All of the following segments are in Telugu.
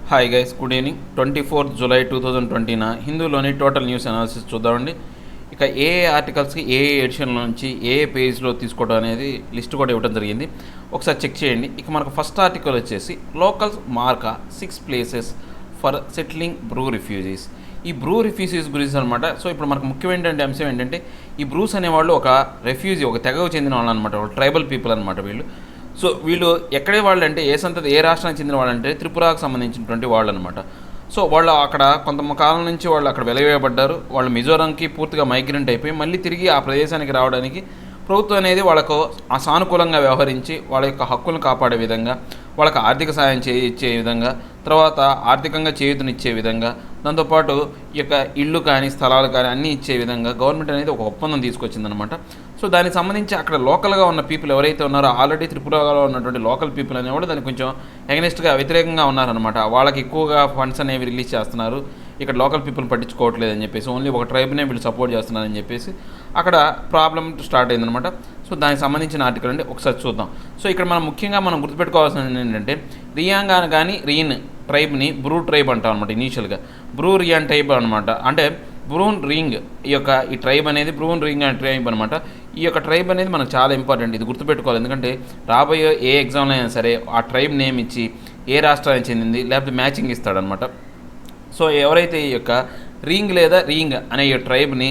Hi guys, good evening. 24 July 2020 హిందూలోని టోటల్ న్యూస్ అనాలిసిస్ చూద్దామండి. ఇక ఏ ఆర్టికల్స్కి ఏ ఎడిషన్లో నుంచి ఏ పేజ్లో తీసుకోవడం అనేది లిస్ట్ కూడా ఇవ్వడం జరిగింది. ఒకసారి చెక్ చేయండి. ఇక మనకు ఫస్ట్ ఆర్టికల్ వచ్చేసి locals markka 6 places for settling Bru refugees. ఈ బ్రూ రిఫ్యూజీస్ గురించి అనమాట. సో ఇప్పుడు మనకు ముఖ్యమైన అంశం ఏంటంటే ఈ బ్రూస్ అనేవాళ్ళు ఒక రెఫ్యూజీ, ఒక తెగకు చెందిన వాళ్ళు అనమాట. వాళ్ళు ట్రైబల్ పీపుల్ అనమాట వీళ్ళు. సో వీళ్ళు ఎక్కడే వాళ్ళు అంటే ఏ రాష్ట్రానికి చెందిన వాళ్ళు అంటే త్రిపురకు సంబంధించినటువంటి వాళ్ళు అనమాట. సో వాళ్ళు అక్కడ కొంత కాలం నుంచి వాళ్ళు అక్కడ వెలివేయబడ్డారు. వాళ్ళు మిజోరంకి పూర్తిగా మైగ్రెంట్ అయిపోయి మళ్ళీ తిరిగి ఆ ప్రదేశానికి రావడానికి ప్రభుత్వం అనేది వాళ్ళకు సానుకూలంగా వ్యవహరించి వాళ్ళ యొక్క హక్కులను కాపాడే విధంగా, వాళ్ళకి ఆర్థిక సాయం ఇచ్చే విధంగా, తర్వాత ఆర్థికంగా చేయూతనిచ్చే విధంగా, దాంతోపాటు ఈ యొక్క ఇళ్ళు కానీ స్థలాలు కానీ అన్నీ ఇచ్చే విధంగా గవర్నమెంట్ అనేది ఒక ఒప్పందం తీసుకొచ్చిందనమాట. సో దానికి సంబంధించి అక్కడ లోకల్గా ఉన్న పీపుల్ ఎవరైతే ఉన్నారో, ఆల్రెడీ త్రిపురలో ఉన్నటువంటి లోకల్ పీపుల్ అనేవాళ్ళు దానికి కొంచెం ఎగనెస్ట్గా వ్యతిరేకంగా ఉన్నారనమాట. వాళ్ళకి ఎక్కువగా ఫండ్స్ అనేవి రిలీజ్ చేస్తున్నారు, ఇక్కడ లోకల్ పీపుల్ పట్టించుకోవట్లేదని చెప్పేసి ఓన్లీ ఒక ట్రైబ్నే వీళ్ళు సపోర్ట్ చేస్తున్నారని చెప్పేసి అక్కడ ప్రాబ్లం స్టార్ట్ అయిందనమాట. సో దానికి సంబంధించిన ఆర్టికల్ అండి, ఒకసారి చూద్దాం. సో ఇక్కడ మనం గుర్తుపెట్టుకోవాల్సింది ఏంటంటే రియాంగా కానీ రీన్ ట్రైబ్ని బ్రూ ట్రైబ్ అంటాం అనమాట. ఇనీషియల్గా బ్రూ రియాన్ ట్రైబ్ అనమాట. అంటే బ్రూన్ రింగ్ ఈ ట్రైబ్ అనేది బ్రూన్ రింగ్ అనే ట్రైబ్ అనమాట. ఈ యొక్క ట్రైబ్ అనేది మనకు చాలా ఇంపార్టెంట్, ఇది గుర్తుపెట్టుకోవాలి. ఎందుకంటే రాబోయే ఏ ఎగ్జామ్లో అయినా సరే ఆ ట్రైబ్ నేమ్ ఇచ్చి ఏ రాష్ట్రానికి చెందింది లేకపోతే మ్యాచింగ్ ఇస్తాడనమాట. సో ఎవరైతే ఈ యొక్క రింగ్ లేదా రింగ్ అనే ఈ ట్రైబ్ని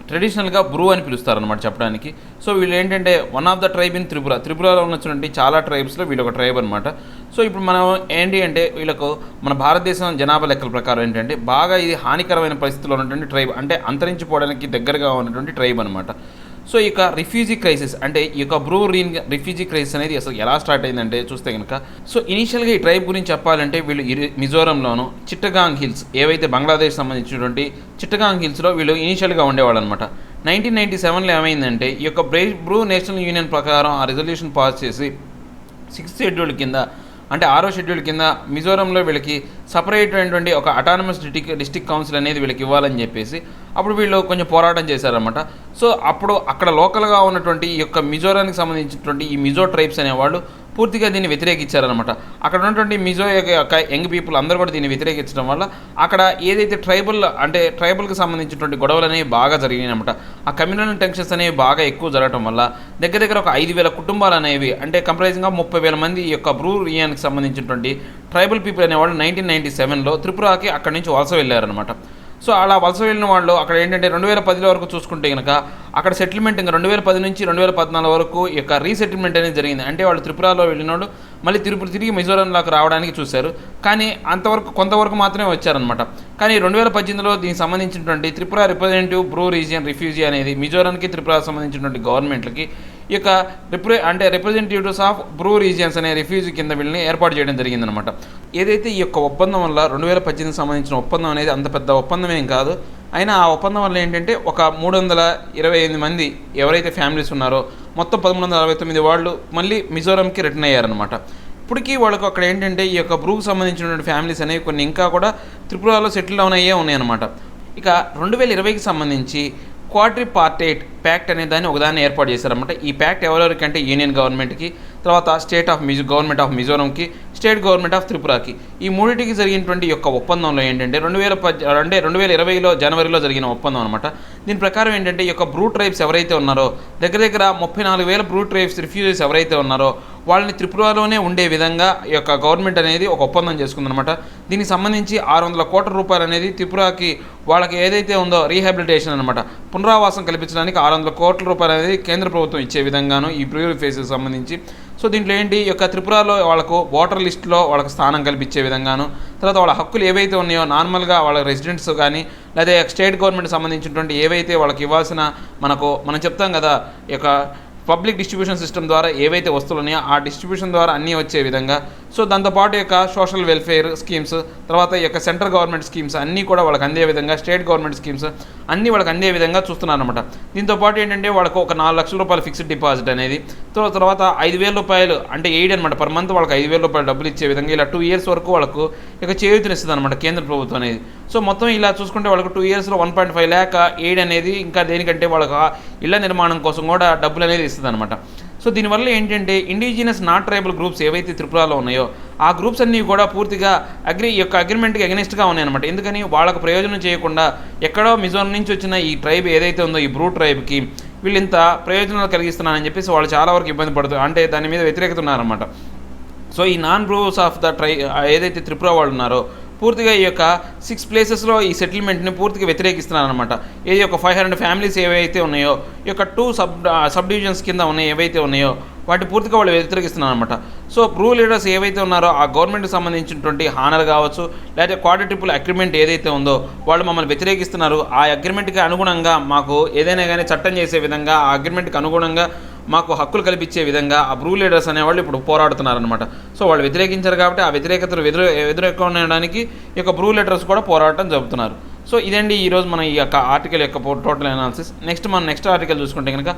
ట్రెడిషనల్గా బ్రూ అని పిలుస్తారనమాట చెప్పడానికి. సో వీళ్ళు ఏంటంటే one of the tribe in త్రిపురలో ఉన్నటువంటి చాలా ట్రైబ్స్లో వీళ్ళు ఒక ట్రైబ్ అనమాట. సో ఇప్పుడు మనం ఏంటి అంటే వీళ్ళకు మన భారతదేశం జనాభా లెక్కల ప్రకారం ఏంటంటే బాగా ఇది హానికరమైన పరిస్థితుల్లో ఉన్నటువంటి ట్రైబ్, అంటే అంతరించిపోవడానికి దగ్గరగా ఉన్నటువంటి ట్రైబ్ అనమాట. సో ఈ యొక్క రిఫ్యూజీ క్రైసిస్ అంటే ఈ యొక్క బ్రూ రీన్ రిఫ్యూజీ క్రైసిస్ అనేది అసలు ఎలా స్టార్ట్ అయిందంటే చూస్తే కనుక, సో ఇనీషియల్గా ఈ ట్రైబ్ గురించి చెప్పాలంటే వీళ్ళు మిజోరంలోను చిట్టగాంగ్ హిల్స్, ఏవైతే బంగ్లాదేశ్ సంబంధించినటువంటి చిట్టగాంగ్ హిల్స్లో వీళ్ళు ఇనీషియల్గా ఉండేవాళ్ళు అనమాట. 1997లో ఏమైందంటే ఈ యొక్క బ్రూ నేషనల్ యూనియన్ ప్రకారం ఆ రిజల్యూషన్ పాస్ చేసి 6th షెడ్యూల్ కింద, అంటే 6వ షెడ్యూల్ కింద మిజోరంలో వీళ్ళకి సపరేట్ అయినటువంటి ఒక అటానమస్ డిస్ట్రిక్ట్ కౌన్సిల్ అనేది వీళ్ళకి ఇవ్వాలని చెప్పేసి అప్పుడు వీళ్ళు కొంచెం పోరాటం చేశారనమాట. సో అప్పుడు అక్కడ లోకల్గా ఉన్నటువంటి ఈ యొక్క మిజోరానికి సంబంధించినటువంటి ఈ మిజో ట్రైబ్స్ అనేవాళ్ళు పూర్తిగా దీన్ని వ్యతిరేకించారనమాట. అక్కడ ఉన్నటువంటి మిజో యొక్క యంగ్ పీపుల్ అందరూ కూడా దీన్ని వ్యతిరేకించడం వల్ల అక్కడ ఏదైతే ట్రైబల్కి సంబంధించినటువంటి గొడవలు అనేవి బాగా జరిగినాయి అనమాట. ఆ కమ్యూనల్ టెన్షన్స్ అనేవి బాగా ఎక్కువ జరగడం వల్ల దగ్గర ఒక 5,000 కుటుంబాలు అనేవి, అంటే కంపరైజింగ్గా 30,000 మంది ఈ యొక్క బ్రూ రియాన్కి సంబంధించినటువంటి ట్రైబల్ పీపుల్ అనేవాళ్ళు 1997లో త్రిపురకి అక్కడి నుంచి వలస వెళ్ళారనమాట. సో అలా వలస వెళ్ళిన వాళ్ళు అక్కడ ఏంటంటే 2010 వరకు చూసుకుంటే కనుక అక్కడ సెటిల్మెంట్ ఇంకా 2010 నుంచి 2014 వరకు ఈ యొక్క రీసెటిల్మెంట్ అనేది జరిగింది. అంటే వాళ్ళు త్రిపురలో వెళ్ళిన వాళ్ళు మళ్ళీ తిరిగి మిజోరంలోకి రావడానికి చూశారు, కానీ కొంతవరకు మాత్రమే వచ్చారనమాట. కానీ 2018లో దీనికి సంబంధించినటువంటి Tripura representative Bru region refugee అనేది మిజోరానికి త్రిపురకు సంబంధించినటువంటి గవర్నమెంట్లకి ఈ యొక్క రిప్రజెంటేటివ్స్ ఆఫ్ బ్రూ రీజియన్స్ అనే రిఫ్యూజీ కింద వీళ్ళని ఏర్పాటు చేయడం జరిగిందనమాట. ఏదైతే ఈ యొక్క ఒప్పందం వల్ల 2018 సంబంధించిన ఒప్పందం అనేది అంత పెద్ద ఒప్పందమేం కాదు, అయినా ఆ ఒప్పందం వల్ల ఏంటంటే ఒక 328 మంది ఎవరైతే ఫ్యామిలీస్ ఉన్నారో మొత్తం 1369 వాళ్ళు మళ్ళీ మిజోరంకి రిటర్న్ అయ్యారనమాట. ఇప్పటికీ వాళ్ళకు అక్కడ ఏంటంటే ఈ యొక్క బ్రూకు సంబంధించినటువంటి ఫ్యామిలీస్ అనేవి కొన్ని ఇంకా కూడా త్రిపురలో సెటిల్ డౌన్ అయ్యే ఉన్నాయన్నమాట. ఇక 2020కి సంబంధించి క్వాడ్రిపార్టైట్ ప్యాక్ట్ అనే దాన్ని ఒకదాన్ని ఏర్పాటు చేశారన్నమాట. ఈ ప్యాక్ట్ ఎవరెవరికంటే యూనియన్ గవర్నమెంట్కి, తర్వాత గవర్నమెంట్ ఆఫ్ మిజోరంకి, స్టేట్ గవర్నమెంట్ ఆఫ్ త్రిపురకి, ఈ మూడింటికి జరిగినటువంటి యొక్క ఒప్పందంలో ఏంటంటే 2020లో జనవరిలో జరిగిన ఒప్పందం అనమాట. దీని ప్రకారం ఏంటంటే ఈ యొక్క బ్రూ ట్రైబ్స్ ఎవరైతే ఉన్నారో దగ్గర 34,000 బ్రూ ట్రైబ్స్ రిఫ్యూజీస్ ఎవరైతే ఉన్నారో వాళ్ళని త్రిపురలోనే ఉండే విధంగా ఈ యొక్క గవర్నమెంట్ అనేది ఒక ఒప్పందం చేసుకుందనమాట. దీనికి సంబంధించి 600 కోట్ల రూపాయలు అనేది త్రిపురకి వాళ్ళకి ఏదైతే ఉందో రీహాబిలిటేషన్ అనమాట, పునరావాసం కల్పించడానికి 600 కోట్ల రూపాయలు అనేది కేంద్ర ప్రభుత్వం ఇచ్చే విధంగాను ఈ బ్రూ ఫేసెస్ సంబంధించి. సో దీంట్లో ఏంటి ఈ యొక్క త్రిపురలో వాళ్ళకు ఓటర్ లిస్టులో వాళ్ళకి స్థానం కల్పించే విధంగాను, తర్వాత వాళ్ళ హక్కులు ఏవైతే ఉన్నాయో నార్మల్గా వాళ్ళ రెసిడెంట్స్ కానీ లేదా స్టేట్ గవర్నమెంట్ సంబంధించినటువంటి ఏవైతే వాళ్ళకి ఇవ్వాల్సిన మనం చెప్తాం కదా ఈ యొక్క పబ్లిక్ డిస్ట్రిబ్యూషన్ సిస్టమ్ ద్వారా ఏవైతే వస్తువులు ఉన్నాయో ఆ డిస్ట్రిబ్యూషన్ ద్వారా అన్నీ వచ్చే విధంగా, సో దాంతోపాటు యొక్క సోషల్ వెల్ఫేర్ స్కీమ్స్, తర్వాత ఈ యొక్క సెంట్రల్ గవర్నమెంట్ స్కీమ్స్ అన్నీ కూడా వాళ్ళకి అందే విధంగా, స్టేట్ గవర్నమెంట్ స్కీమ్స్ అన్నీ వాళ్ళకి అందే విధంగా చూస్తున్నారనమాట. దీంతోపాటు ఏంటంటే వాళ్ళకు ఒక 4 లక్షల రూపాయలు ఫిక్స్డ్ డిపాజిట్ అనేది, తర్వాత 5,000 రూపాయలు అంటే ఎయిడ్ అనమాట, పర్ మంత్ వాళ్ళకి 5,000 రూపాయలు డబ్బులు ఇచ్చే విధంగా ఇలా 2 years వరకు వాళ్ళకు ఇక చేయూతనిస్తుంది అనమాట కేంద్ర ప్రభుత్వం అనేది. సో మొత్తం ఇలా చూసుకుంటే వాళ్ళకు 2 yearsలో 1.5 lakh ఎయిడ్ అనేది ఇంకా దేనికంటే వాళ్ళకి ఇళ్ల నిర్మాణం కోసం కూడా డబ్బులు అనేది ఇస్తుంది అనమాట. సో దీనివల్ల ఏంటంటే ఇండిజినస్ నాట్ ట్రైబల్ గ్రూప్స్ ఏవైతే త్రిపురలో ఉన్నాయో ఆ గ్రూప్స్ అన్నీ కూడా పూర్తిగా ఈ యొక్క అగ్రిమెంట్కి అగెనిస్ట్గా ఉన్నాయన్నమాట. ఎందుకని వాళ్ళకు ప్రయోజనం చేయకుండా ఎక్కడో మిజోరం నుంచి వచ్చిన ఈ ట్రైబ్ ఏదైతే ఉందో ఈ బ్రూ ట్రైబ్కి వీళ్ళు ఇంత ప్రయోజనాలు కలిగిస్తున్నారని చెప్పేసి వాళ్ళు చాలా వరకు ఇబ్బంది పడుతుంది, అంటే దాని మీద వ్యతిరేకత ఉన్నారన్నమాట. సో ఈ నాన్ బ్రూస్ ఆఫ్ ద ఏదైతే త్రిపుర వాళ్ళు ఉన్నారో పూర్తిగా ఈ యొక్క 6 ప్లేసెస్లో ఈ సెటిల్మెంట్ని పూర్తిగా వ్యతిరేకిస్తున్నారనమాట. ఈ యొక్క 500 ఫ్యామిలీస్ ఏవైతే ఉన్నాయో ఈ యొక్క 2 సబ్ డివిజన్స్ కింద ఉన్నాయి ఏవైతే ఉన్నాయో వాటిని పూర్తిగా వాళ్ళు వ్యతిరేకిస్తున్నారనమాట. సో బ్రూ లీడర్స్ ఏవైతే ఉన్నారో ఆ గవర్నమెంట్కి సంబంధించినటువంటి హానర్ కావచ్చు లేదా క్వాడ్రిపుల్ అగ్రిమెంట్ ఏదైతే ఉందో వాళ్ళు మమ్మల్ని వ్యతిరేకిస్తున్నారు, ఆ అగ్రిమెంట్కి అనుగుణంగా మాకు ఏదైనా కానీ చట్టం చేసే విధంగా ఆ అగ్రిమెంట్కి అనుగుణంగా మాకు హక్కులు కల్పించే విధంగా ఆ బ్రూ లీడర్స్ అనేవాళ్ళు ఇప్పుడు పోరాడుతున్నారనమాట. సో వాళ్ళు వ్యతిరేకించారు కాబట్టి ఆ వ్యతిరేకతలు ఎదుర్కొనడానికి ఈ యొక్క బ్రూ లీడర్స్ కూడా పోరాటం జరుపుతున్నారు. సో ఇదండి ఈరోజు మనం ఈ యొక్క ఆర్టికల్ యొక్క టోటల్ అనాలిసిస్. నెక్స్ట్ ఆర్టికల్ చూసుకుంటే కనుక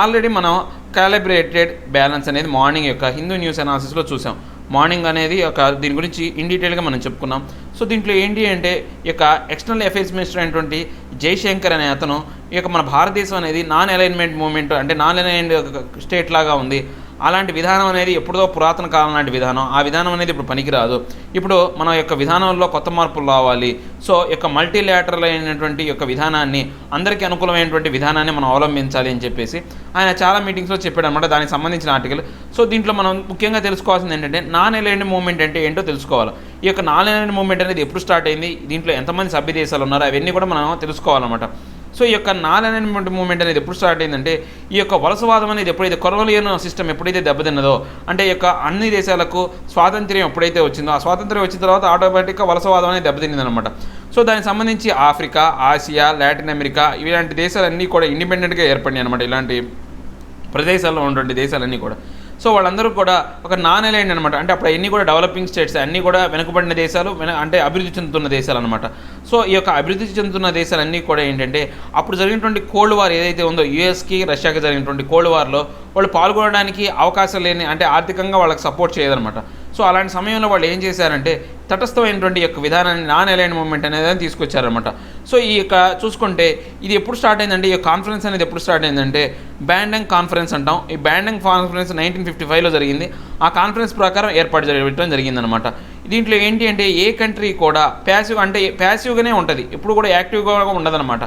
ఆల్రెడీ మనం క్యాలిబ్రేటెడ్ బ్యాలెన్స్ అనేది మార్నింగ్ యొక్క హిందూ న్యూస్ అనాలిసిస్లో చూసాం. మార్నింగ్ అనేది దీని గురించి ఇన్ డీటెయిల్గా మనం చెప్పుకున్నాం. సో దీంట్లో ఏంటి అంటే ఈ యొక్క ఎక్స్టర్నల్ అఫైర్స్ మినిస్టర్ అయినటువంటి జైశంకర్ అనే అతను ఈ యొక్క మన భారతదేశం అనేది నాన్ అలైన్మెంట్ మూవ్మెంట్ అంటే నాన్ అలైన్డ్ స్టేట్ లాగా ఉంది, అలాంటి విధానం అనేది ఎప్పుడో పురాతన కాలం లాంటి విధానం, ఆ విధానం అనేది ఇప్పుడు పనికిరాదు, ఇప్పుడు మన యొక్క విధానంలో కొత్త మార్పులు రావాలి. సో యొక్క మల్టీలాటరల్ అయినటువంటి యొక్క విధానాన్ని అందరికీ అనుకూలమైనటువంటి విధానాన్ని మనం అవలంబించాలి అని చెప్పేసి ఆయన చాలా మీటింగ్స్లో చెప్పాడు అనమాట. దానికి సంబంధించిన ఆర్టికల్. సో దీంట్లో మనం ముఖ్యంగా తెలుసుకోవాల్సింది ఏంటంటే నాన్ అలైన్డ్ మూవ్మెంట్ అంటే ఏంటో తెలుసుకోవాలి. ఈ యొక్క నాన్ అలైన్డ్ మూవ్మెంట్ అనేది ఎప్పుడు స్టార్ట్ అయింది, దీంట్లో ఎంతమంది సభ్య దేశాలు ఉన్నారో అవన్నీ కూడా మనం తెలుసుకోవాలన్నమాట. సో ఈ యొక్క నాన్ అలైన్మెంట్ మూవ్మెంట్ అనేది ఎప్పుడు స్టార్ట్ అయిందంటే ఈ యొక్క వలసవాదం అనేది ఎప్పుడైతే కొలోనియల్ సిస్టమ్ ఎప్పుడైతే దెబ్బతిన్నదో, అంటే ఈ యొక్క అన్ని దేశాలకు స్వాతంత్ర్యం ఎప్పుడైతే వచ్చిందో ఆ స్వాతంత్ర్యం వచ్చిన తర్వాత ఆటోమేటిక్గా వలసవాదం అనేది దెబ్బతిందనమాట. సో దానికి సంబంధించి ఆఫ్రికా, ఆసియా, లాటిన్ అమెరికా ఇలాంటి దేశాలన్నీ కూడా ఇండిపెండెంట్గా ఏర్పడినాయి అనమాట. ఇలాంటి ప్రదేశాల్లో ఉన్నటువంటి దేశాలన్నీ కూడా. సో వాళ్ళందరూ కూడా ఒక నాన్ అలైన్డ్ అనమాట. అంటే అప్పుడు అన్నీ కూడా డెవలపింగ్ స్టేట్స్, అన్నీ కూడా వెనుకబడిన దేశాలు, అంటే అభివృద్ధి చెందుతున్న దేశాలు అనమాట. సో ఈ యొక్క అభివృద్ధి చెందుతున్న దేశాలన్నీ కూడా ఏంటంటే అప్పుడు జరిగినటువంటి కోల్డ్ వార్ ఏదైతే ఉందో యుఎస్కి రష్యాకి జరిగినటువంటి కోల్డ్ వార్లో వాళ్ళు పాల్గొనడానికి అవకాశం లేని, అంటే ఆర్థికంగా వాళ్ళకి సపోర్ట్ చేయదనమాట. సో అలాంటి సమయంలో వాళ్ళు ఏం చేశారంటే తటస్థమైనటువంటి యొక్క విధానాన్ని నాన్ అలైన్డ్ మూవ్మెంట్ అనేది తీసుకొచ్చారనమాట. సో ఈ యొక్క చూసుకుంటే ఇది ఎప్పుడు స్టార్ట్ అయిందంటే ఈ కాన్ఫరెన్స్ అనేది ఎప్పుడు స్టార్ట్ అయిందంటే బ్యాండంగ్ కాన్ఫరెన్స్ అంటాం. ఈ బ్యాండంగ్ కాన్ఫరెన్స్ 1955లో జరిగింది. ఆ కాన్ఫరెన్స్ ప్రకారం ఏర్పాటు చేయడం జరిగిందనమాట. దీంట్లో ఏంటి అంటే ఏ కంట్రీ కూడా ప్యాసివ్గానే ఉంటుంది, ఎప్పుడు కూడా యాక్టివ్గా ఉండదన్నమాట.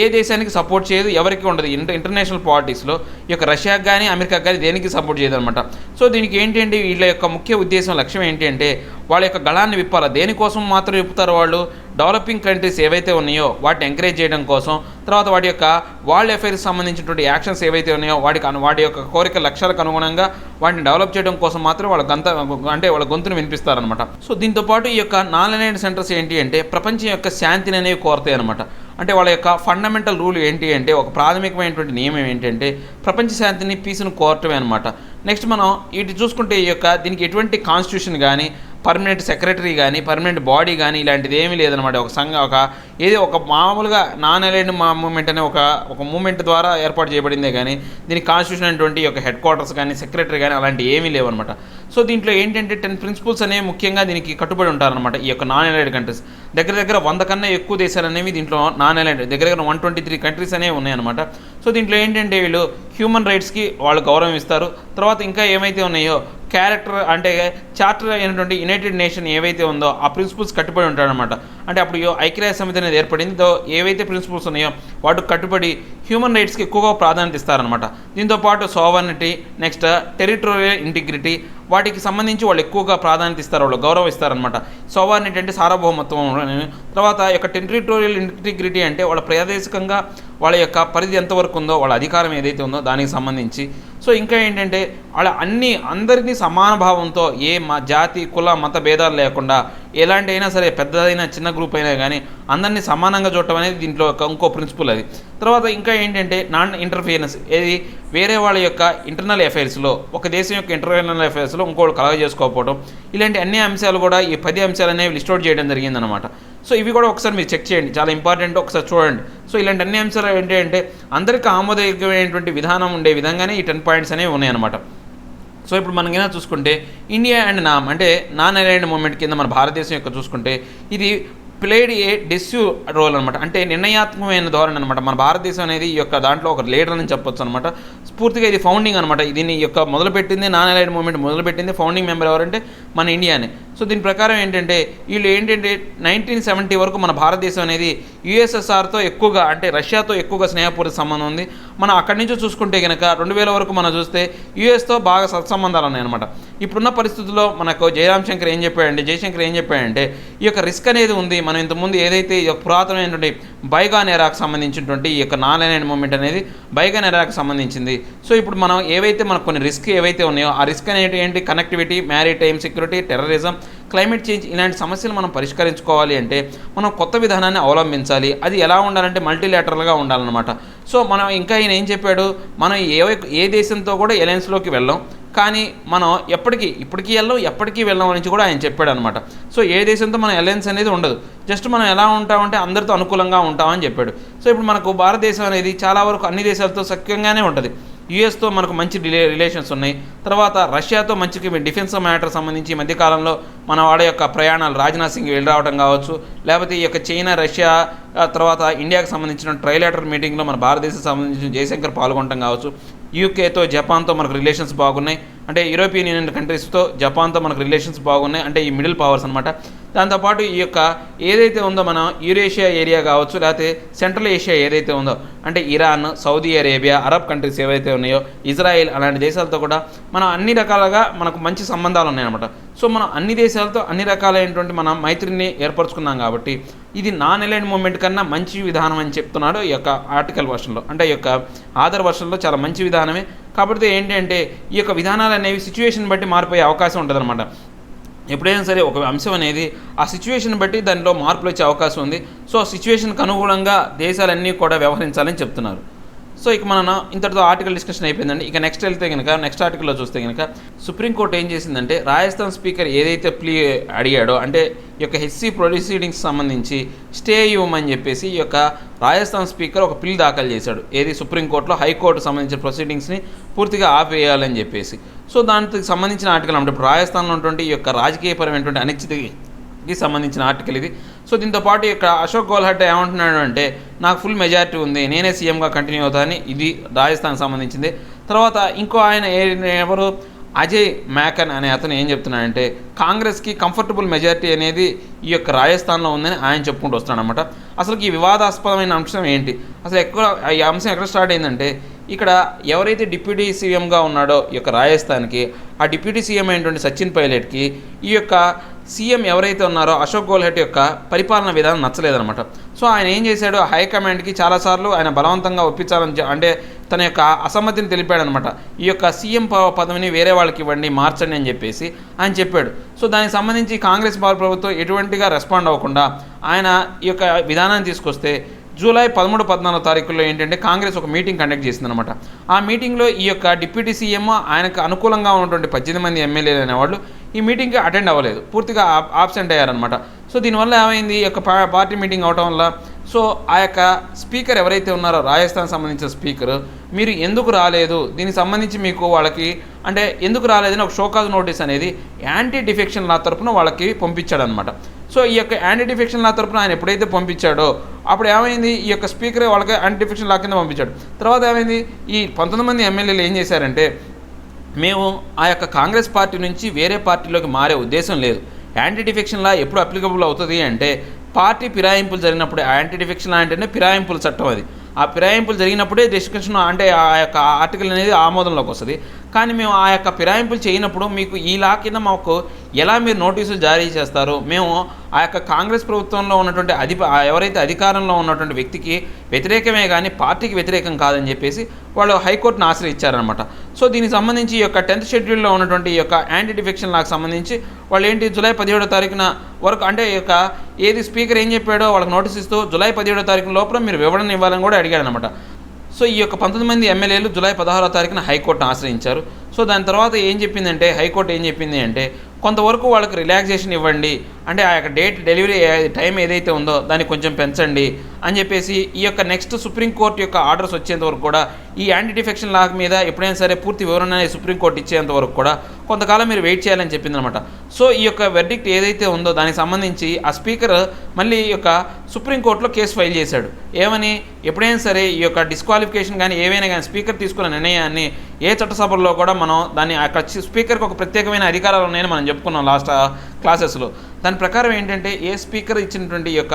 ఏ దేశానికి సపోర్ట్ చేయదు, ఎవరికి ఉండదు. ఇంటర్నేషనల్ పాలిటిక్స్లో ఈ యొక్క రష్యాకి కానీ అమెరికాకి కానీ దేనికి సపోర్ట్ చేయదు అనమాట. సో దీనికి ఏంటి అంటే వీళ్ళ యొక్క ముఖ్య ఉద్దేశం, లక్ష్యం ఏంటి అంటే వాళ్ళ యొక్క గళాన్ని విప్పాలి. దేనికోసం మాత్రం విప్పుతారు వాళ్ళు, డెవలపింగ్ కంట్రీస్ ఏవైతే ఉన్నాయో వాటిని ఎంకరేజ్ చేయడం కోసం, తర్వాత వాటి యొక్క వరల్డ్ అఫైర్స్ సంబంధించినటువంటి యాక్షన్స్ ఏవైతే ఉన్నాయో వాటి యొక్క కోరిక లక్ష్యాలకు అనుగుణంగా వాటిని డెవలప్ చేయడం కోసం మాత్రం వాళ్ళ గొంతును వినిపిస్తారనమాట. సో దీంతోపాటు ఈ యొక్క నాన్ అలైన్డ్ సెంటర్స్ ఏంటి అంటే ప్రపంచం యొక్క శాంతిని అనేవి కోరతాయి అనమాట. అంటే వాళ్ళ యొక్క ఫండమెంటల్ రూల్ ఏంటి అంటే ఒక ప్రాథమికమైనటువంటి నియమం ఏంటంటే ప్రపంచ శాంతిని, పీస్ను కోరటమే అనమాట. నెక్స్ట్ మనం ఇటు చూసుకుంటే ఈ యొక్క దీనికి ఎటువంటి కాన్స్టిట్యూషన్ కానీ, పర్మనెంట్ సెక్రటరీ కానీ, పర్మనెంట్ బాడీ కానీ ఇలాంటిది ఏమీ లేదనమాట. ఒక మామూలుగా నాన్ అలైన్డ్ మూవ్మెంట్ అనే ఒక మూవ్మెంట్ ద్వారా ఏర్పాటు చేయబడిందే కానీ దీనికి కాన్స్టిట్యూషన్ అనేటువంటి ఒక హెడ్ క్వార్టర్స్ కానీ, సెక్రటరీ కానీ అలాంటివి ఏమీ లేవన్నమాట. సో దీంట్లో ఏంటంటే 10 ప్రిన్సిపల్స్ అనేవి ముఖ్యంగా దీనికి కట్టుబడి ఉంటారనమాట. ఈ యొక్క నాన్ అలైన్డ్ కంట్రీస్ దగ్గర 100 కన్నా ఎక్కువ దేశాలు అనేవి దీంట్లో నాన్ అలైన్డ్ దగ్గర 123 కంట్రీస్ అనేవి ఉన్నాయన్నమాట. సో దీంట్లో ఏంటంటే వీళ్ళు హ్యూమన్ రైట్స్కి వాళ్ళు గౌరవం ఇస్తారు. తర్వాత ఇంకా ఏమైతే ఉన్నాయో క్యారెక్టర్ అంటే చార్టర్ అయినటువంటి యునైటెడ్ నేషన్ ఏవైతే ఉందో ఆ ప్రిన్సిపల్స్ కట్టుబడి ఉంటారనమాట. అంటే అప్పుడు ఐక్యరాజ్య సమితి అనేది ఏర్పడింది, ఏవైతే ప్రిన్సిపల్స్ ఉన్నాయో వాటికి కట్టుబడి హ్యూమన్ రైట్స్కి ఎక్కువగా ప్రాధాన్యత ఇస్తారనమాట. దీంతోపాటు సోవర్నిటీ, నెక్స్ట్ టెరిటోరియల్ ఇంటిగ్రిటీ వాటికి సంబంధించి వాళ్ళు ఎక్కువగా ప్రాధాన్యత ఇస్తారు, వాళ్ళు గౌరవం ఇస్తారనమాట. సోవర్నిటీ అంటే సార్వభౌమత్వం, తర్వాత యొక్క టెరిటోరియల్ ఇంటిగ్రిటీ అంటే వాళ్ళ ప్రాదేశికంగా వాళ్ళ యొక్క పరిధి ఎంతవరకు ఉందో వాళ్ళ అధికారం ఏదైతే ఉందో దానికి సంబంధించి. సో ఇంకా ఏంటంటే వాళ్ళ అందరినీ సమాన భావంతో జాతి, కుల, మత భేదాలు లేకుండా ఎలాంటి అయినా సరే పెద్దదైనా చిన్న గ్రూప్ అయినా కానీ అందరినీ సమానంగా చూడటం అనేది దీంట్లో ఇంకో ప్రిన్సిపల్ అది. తర్వాత ఇంకా ఏంటంటే నాన్ ఇంటర్ఫియరెన్స్, ఏది వేరే వాళ్ళ యొక్క ఇంటర్నల్ అఫైర్స్లో, ఒక దేశం యొక్క ఇంటర్నల్ అఫైర్స్లో ఇంకోటి కలగజేసుకోకపోవడం, ఇలాంటి అన్ని అంశాలు కూడా ఈ 10 అంశాలు అనేవి లిస్ట్ అవుట్ చేయడం జరిగిందనమాట. సో ఇవి కూడా ఒకసారి మీరు చెక్ చేయండి, చాలా ఇంపార్టెంట్, ఒకసారి చూడండి. సో ఇలాంటి అన్ని అంశాలు ఏంటి అంటే అందరికీ ఆమోదయోగ్యమైనటువంటి విధానం ఉండే విధంగానే ఈ 10 పాయింట్స్ అనేవి ఉన్నాయన్నమాట. సో ఇప్పుడు మనకైనా చూసుకుంటే ఇండియా అండ్ నామ్ అంటే నాన్ అలైన్డ్ మూవ్మెంట్ కింద మన భారతదేశం యొక్క చూసుకుంటే ఇది ప్లేడ్ ఏ డెసివ్ రోల్ అనమాట. అంటే నిర్ణయాత్మకమైన ధోరణి అనమాట. మన భారతదేశం అనేది ఈ యొక్క దాంట్లో ఒక లీడర్ అని చెప్పొచ్చు అనమాట. పూర్తిగా ఇది ఫౌండింగ్ అనమాట. దీన్ని యొక్క మొదలుపెట్టింది నాన్ అలైడ్ మూవ్మెంట్ మొదలుపెట్టింది ఫౌండింగ్ మెంబర్ ఎవరంటే మన ఇండియానే. సో దీని ప్రకారం ఏంటంటే వీళ్ళు ఏంటంటే 1970 వరకు మన భారతదేశం అనేది యుఎస్ఎస్ఆర్తో ఎక్కువగా అంటే రష్యాతో ఎక్కువగా స్నేహపూర్వక సంబంధం ఉంది. మనం అక్కడి నుంచి చూసుకుంటే కనుక 2000 వరకు మనం చూస్తే యుఎస్తో బాగా సత్సంబంధాలు ఉన్నాయన్నమాట. ఇప్పుడున్న పరిస్థితుల్లో మనకు జయశంకర్ ఏం చెప్పాడంటే ఈ యొక్క రిస్క్ అనేది ఉంది. మనం ఇంతకుముందు ఏదైతే పురాతనమైనటువంటి బైగాన్ ఎరాకు సంబంధించినటువంటి ఈ యొక్క నాన్ అలైన్డ్ మూవ్మెంట్ అనేది బైగాన్ ఎరాకు సంబంధించింది. సో ఇప్పుడు మనం ఏవైతే మనకు కొన్ని రిస్క్ ఏవైతే ఉన్నాయో ఆ రిస్క్ అనేది ఏంటి, connectivity, maritime security, terrorism, climate change, ఇలాంటి సమస్యలు మనం పరిష్కరించుకోవాలి అంటే మనం కొత్త విధానాన్ని అవలంబించాలి. అది ఎలా ఉండాలంటే మల్టీలాటరల్గా ఉండాలన్నమాట. సో మనం ఇంకా ఈయన ఏం చెప్పాడు, మనం ఏ దేశంతో కూడా అలయన్స్లోకి వెళ్ళాం, కానీ మనం ఇప్పటికీ వెళ్ళాం నుంచి కూడా ఆయన చెప్పాడు అనమాట. సో ఏ దేశంతో మన అలయన్స్ అనేది ఉండదు, జస్ట్ మనం ఎలా ఉంటామంటే అందరితో అనుకూలంగా ఉంటామని చెప్పాడు. సో ఇప్పుడు మనకు భారతదేశం అనేది చాలా వరకు అన్ని దేశాలతో సఖ్యంగానే ఉంటుంది. యుఎస్తో మనకు మంచి రిలేషన్స్ ఉన్నాయి. తర్వాత రష్యాతో మంచి డిఫెన్స్ మ్యాటర్ సంబంధించి ఈ మధ్యకాలంలో మన వాడి యొక్క ప్రయాణాలు రాజ్నాథ్ సింగ్ వెళ్ళి రావడం కావచ్చు, లేకపోతే ఈ యొక్క చైనా, రష్యా, తర్వాత ఇండియాకి సంబంధించిన ట్రైలేటర్ మీటింగ్లో మన భారతదేశం సంబంధించిన జయశంకర్ పాల్గొనడం కావచ్చు. యూకేతో, జపాన్తో మనకు రిలేషన్స్ బాగున్నాయి. అంటే యూరోపియన్ యూనియన్ కంట్రీస్తో జపాన్తో మనకు రిలేషన్స్ బాగున్నాయి. అంటే ఈ మిడిల్ పవర్స్ అనమాట. దాంతోపాటు ఈ యొక్క ఏదైతే ఉందో మన యూరేషియా ఏరియా కావచ్చు, లేకపోతే సెంట్రల్ ఏషియా ఏదైతే ఉందో అంటే Iran, Saudi Arabia, Arab countries ఏవైతే ఉన్నాయో, ఇజ్రాయెల్, అలాంటి దేశాలతో కూడా మనం అన్ని రకాలుగా మనకు మంచి సంబంధాలు ఉన్నాయన్నమాట. సో మనం అన్ని దేశాలతో అన్ని రకాలైనటువంటి మనం మైత్రిని ఏర్పరచుకున్నాం కాబట్టి ఇది నాన్ అలైన్డ్ మూవ్మెంట్ కన్నా మంచి విధానం అని చెప్తున్నాడు ఈ యొక్క ఆర్టికల్ వర్షన్లో. అంటే ఈ యొక్క ఆధార్ వర్షన్లో చాలా మంచి విధానమే. కాబట్టి ఏంటంటే ఈ యొక్క విధానాలు అనేవి సిచ్యువేషన్ బట్టి మారిపోయే అవకాశం ఉంటుందన్నమాట. ఎప్పుడైనా సరే ఒక అంశం అనేది ఆ సిచ్యువేషన్ బట్టి దానిలో మార్పులు వచ్చే అవకాశం ఉంది. సో సిచ్యువేషన్కి అనుగుణంగా దేశాలన్నీ కూడా వ్యవహరించాలని చెప్తున్నారు. సో ఇక మన ఇంతటితో ఆర్టికల్ డిస్కషన్ అయిపోయిందండి. ఇక నెక్స్ట్ ఆర్టికల్లో చూస్తే కనుక సుప్రీంకోర్టు ఏం చేసిందంటే రాజస్థాన్ స్పీకర్ ఏదైతే ప్లీ అడిగాడో అంటే ఈ యొక్క హెచ్సి ప్రొసీడింగ్స్ సంబంధించి స్టే ఇవ్వమని చెప్పేసి ఈ యొక్క రాజస్థాన్ స్పీకర్ ఒక పిల్ దాఖలు చేశాడు. ఏది సుప్రీంకోర్టులో హైకోర్టు సంబంధించిన ప్రొసీడింగ్స్ని పూర్తిగా ఆపేయాలని చెప్పేసి. సో దానికి సంబంధించిన ఆర్టికల్ అంటే ఇప్పుడు రాజస్థాన్లో ఉన్నటువంటి ఈ యొక్క రాజకీయపరమైనటువంటి అనిశ్చితికి సంబంధించిన ఆర్టికల్ ఇది. సో దీంతో పాటు ఇక్కడ అశోక్ గెహ్లోట్ ఏమంటున్నాడు అంటే నాకు ఫుల్ మెజారిటీ ఉంది, నేనే సీఎంగా కంటిన్యూ అవుతానని. ఇది రాజస్థాన్ సంబంధించింది. తర్వాత ఇంకో ఆయన ఎవరు అజయ్ మ్యాకన్ అనే అతను ఏం చెప్తున్నాడంటే కాంగ్రెస్కి కంఫర్టబుల్ మెజారిటీ అనేది ఈ యొక్క రాజస్థాన్లో ఉందని ఆయన చెప్పుకుంటూ వస్తున్నాడు అనమాట. అసలు ఈ వివాదాస్పదమైన అంశం ఏంటి, అసలు ఈ అంశం ఎక్కడ స్టార్ట్ అయిందంటే ఇక్కడ ఎవరైతే డిప్యూటీ సీఎంగా ఉన్నాడో ఈ యొక్క రాజస్థాన్కి ఆ డిప్యూటీ సీఎం అయినటువంటి సచిన్ పైలట్కి ఈ యొక్క సీఎం ఎవరైతే ఉన్నారో అశోక్ గెహ్లోట్ యొక్క పరిపాలన విధానం నచ్చలేదనమాట. సో ఆయన ఏం చేశాడు, హైకమాండ్కి చాలాసార్లు ఆయన బలవంతంగా ఒప్పించాలని అంటే తన యొక్క అసమ్మతిని తెలిపాడనమాట. ఈ యొక్క సీఎం పదవిని వేరే వాళ్ళకి ఇవ్వండి, మార్చండి అని చెప్పేసి ఆయన చెప్పాడు. సో దానికి సంబంధించి కాంగ్రెస్ ప్రభుత్వం ఎటువంటిగా రెస్పాండ్ అవ్వకుండా ఆయన ఈ యొక్క విధానాన్ని తీసుకొస్తే జూలై 13, 14 తారీఖుల్లో ఏంటంటే కాంగ్రెస్ ఒక మీటింగ్ కండక్ట్ చేసిందనమాట. ఆ మీటింగ్లో ఈ యొక్క డిప్యూటీ సీఎం ఆయనకు అనుకూలంగా ఉన్నటువంటి 18 మంది ఎమ్మెల్యేలు అనేవాళ్ళు ఈ మీటింగ్కి అటెండ్ అవ్వలేదు, పూర్తిగా ఆబ్సెంట్ అయ్యారనమాట. సో దీనివల్ల ఏమైంది, ఈ యొక్క పార్టీ మీటింగ్ అవడం వల్ల సో ఆ యొక్క స్పీకర్ ఎవరైతే ఉన్నారో రాజస్థాన్ సంబంధించిన స్పీకర్ మీరు ఎందుకు రాలేదు, దీనికి సంబంధించి మీకు వాళ్ళకి అంటే ఎందుకు రాలేదని ఒక షోకాజ్ నోటీస్ అనేది యాంటీ డిఫెక్షన్ లా తరపున వాళ్ళకి పంపించాడనమాట. సో ఈ యొక్క యాంటీ డిఫెక్షన్ లా తరపున ఆయన ఎప్పుడైతే పంపించాడో అప్పుడు ఏమైంది, ఈ యొక్క స్పీకర్ వాళ్ళకి యాంటీ డిఫెక్షన్ లా కింద పంపించాడు. తర్వాత ఏమైంది, ఈ 19 మంది ఎమ్మెల్యేలు ఏం చేశారంటే మేము ఆ యొక్క కాంగ్రెస్ పార్టీ నుంచి వేరే పార్టీలోకి మారే ఉద్దేశం లేదు. యాంటీ డిఫెక్షన్ లా ఎప్పుడు అప్లికబుల్ అవుతుంది అంటే పార్టీ ఫిరాయింపులు జరిగినప్పుడే. యాంటీ డిఫెక్షన్ లా అంటేనే ఫిరాయింపుల చట్టం అది. ఆ ఫిరాయింపులు జరిగినప్పుడే డిస్కషన్ అంటే ఆ యొక్క ఆర్టికల్ అనేది ఆమోదంలోకి వస్తుంది. కానీ మేము ఆ యొక్క ఫిరాయింపులు చేయనప్పుడు మీకు ఈ లా కింద మాకు ఎలా మీరు నోటీసులు జారీ చేస్తారు, మేము ఆ యొక్క కాంగ్రెస్ ప్రభుత్వంలో ఉన్నటువంటి ఎవరైతే అధికారంలో ఉన్నటువంటి వ్యక్తికి వ్యతిరేకమే కానీ పార్టీకి వ్యతిరేకం కాదని చెప్పేసి వాళ్ళు హైకోర్టును ఆశ్రయించారనమాట. సో దీనికి సంబంధించి ఈ యొక్క 10th షెడ్యూల్లో ఉన్నటువంటి ఈ యొక్క యాంటీ డిఫెక్షన్ లాకు సంబంధించి వాళ్ళు ఏంటి జూలై 17వ తారీఖున వరకు అంటే ఈ యొక్క ఏది స్పీకర్ ఏం చెప్పాడో వాళ్ళకి నోటీస్ ఇస్తూ జూలై 17వ తారీఖు లోపల మీరు వివరణ ఇవ్వాలని కూడా అడిగాడనమాట. సో ఈ యొక్క 19 మంది ఎమ్మెల్యేలు జూలై 16వ తారీఖున హైకోర్టును ఆశ్రయించారు. సో దాని తర్వాత ఏం చెప్పిందంటే హైకోర్టు ఏం చెప్పింది అంటే కొంతవరకు వాళ్ళకి రిలాక్సేషన్ ఇవ్వండి, అంటే ఆ యొక్క డేట్ డెలివరీ టైం ఏదైతే ఉందో దాన్ని కొంచెం పెంచండి, అని చెప్పేసి ఈ యొక్క నెక్స్ట్ సుప్రీంకోర్టు యొక్క ఆర్డర్స్ వచ్చేంత వరకు కూడా ఈ యాంటీ డిఫెక్షన్ లా మీద ఎప్పుడైనా సరే పూర్తి వివరణ అనేది సుప్రీంకోర్టు ఇచ్చేంత వరకు కూడా కొంతకాలం మీరు వెయిట్ చేయాలని చెప్పిందనమాట. సో ఈ యొక్క వెర్డిక్ట్ ఏదైతే ఉందో దానికి సంబంధించి ఆ స్పీకర్ మళ్ళీ ఈ యొక్క సుప్రీంకోర్టులో కేసు ఫైల్ చేశాడు. ఏమని, ఎప్పుడైనా సరే ఈ యొక్క డిస్క్వాలిఫికేషన్ కానీ ఏవైనా కానీ స్పీకర్ తీసుకున్న నిర్ణయాన్ని ఏ చట్టసభల్లో కూడా మనం దాన్ని అక్కడ స్పీకర్కి ఒక ప్రత్యేకమైన అధికారాలు ఉన్నాయని మనం చెప్పుకున్నాం లాస్ట్ క్లాసెస్లో. దాని ప్రకారం ఏంటంటే ఏ స్పీకర్ ఇచ్చినటువంటి యొక్క